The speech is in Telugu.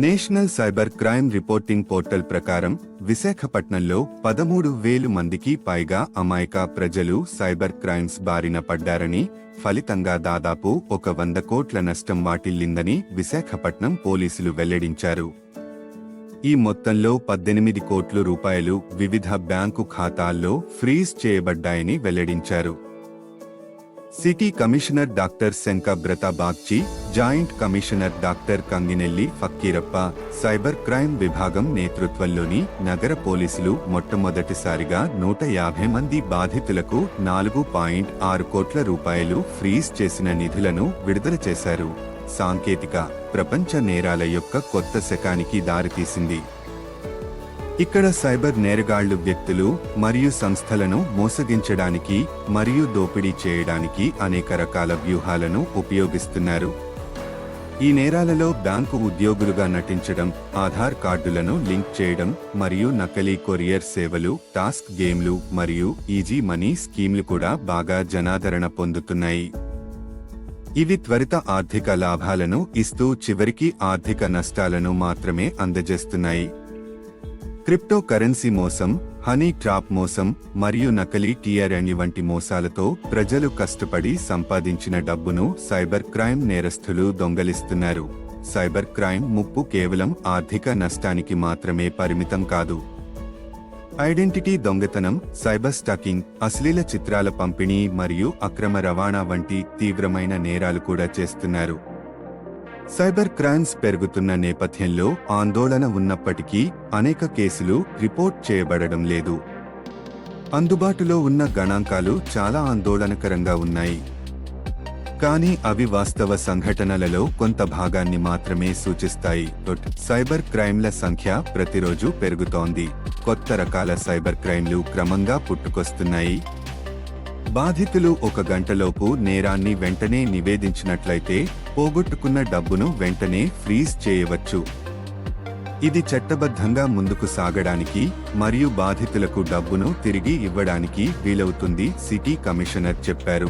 National cyber crime reporting portal ప్రకారం విశాఖపట్నంలో 13,000 మందికి పైగా అమాయక ప్రజలు సైబర్ క్రైమ్స్ బారిన పడ్డారని, ఫలితంగా దాదాపు 100 కోట్ల నష్టం వాటిల్లిందని విశాఖపట్నం పోలీసులు వెల్లడించారు. ఈ మొత్తంలో 18 కోట్ల రూపాయలు వివిధ బ్యాంకు ఖాతాల్లో ఫ్రీజ్ చేయబడ్డాయని వెల్లడించారు. City commissioner doctor Shankhabrata Bagchi, joint commissioner doctor Kanginelli Fakkirappa, cyber crime విభాగం నేతృత్వంలోని నగర పోలీసులు మొట్టమొదటిసారిగా 150 మంది బాధితులకు 4.6 కోట్ల రూపాయలు ఫ్రీజ్ చేసిన నిధులను విడుదల చేశారు. సాంకేతిక ప్రపంచ నేరాల యొక్క కొత్త శకానికి దారితీసింది. ఇక్కడ సైబర్ నేరగాళ్లు వ్యక్తులు మరియు సంస్థలను మోసగించడానికి మరియు దోపిడీ చేయడానికి అనేక రకాల వ్యూహాలను ఉపయోగిస్తున్నారు. ఈ నేరాలలో బ్యాంకు ఉద్యోగులుగా నటించడం, ఆధార్ కార్డులను లింక్ చేయడం మరియు నకిలీ కొరియర్ సేవలు, టాస్క్ గేమ్లు మరియు ఈజీ మనీ స్కీమ్లు కూడా బాగా జనాదరణ పొందుతున్నాయి. ఇవి త్వరిత ఆర్థిక లాభాలను ఇస్తూ చివరికి ఆర్థిక నష్టాలను మాత్రమే అందజేస్తున్నాయి. క్రిప్టో కరెన్సీ మోసం, హనీ ట్రాప్ మోసం మరియు నకిలీ టీఆర్ఎన్ వంటి మోసాలతో ప్రజలు కష్టపడి సంపాదించిన డబ్బును సైబర్ క్రైమ్ నేరస్థులు దొంగలిస్తున్నారు. సైబర్ క్రైమ్ ముప్పు కేవలం ఆర్థిక నష్టానికి మాత్రమే పరిమితం కాదు. ఐడెంటిటీ దొంగతనం, సైబర్ స్టాకింగ్, అశ్లీల చిత్రాల పంపిణీ మరియు అక్రమ రవాణా వంటి తీవ్రమైన నేరాలు కూడా చేస్తున్నారు. సైబర్ క్రైమ్స్ పెరుగుతున్న నేపథ్యంలో ఆందోళన ఉన్నప్పటికీ అనేక కేసులు రిపోర్ట్ చేయబడడం లేదు. అందుబాటులో ఉన్న గణాంకాలు చాలా ఆందోళనకరంగా ఉన్నాయి, కానీ అవి వాస్తవ సంఘటనలలో కొంత భాగాన్ని మాత్రమే సూచిస్తాయి. సైబర్ క్రైమ్ల సంఖ్య ప్రతిరోజు పెరుగుతోంది. కొత్త రకాల సైబర్ క్రైమ్లు క్రమంగా పుట్టుకొస్తున్నాయి. బాధితులు 1 గంటలోపు నేరాన్ని వెంటనే నివేదించినట్లయితే పోగొట్టుకున్న డబ్బును వెంటనే ఫ్రీజ్ చేయవచ్చు. ఇది చట్టబద్ధంగా ముందుకు సాగడానికి మరియు బాధితులకు డబ్బును తిరిగి ఇవ్వడానికి వీలవుతుంది, సిటీ కమిషనర్ చెప్పారు.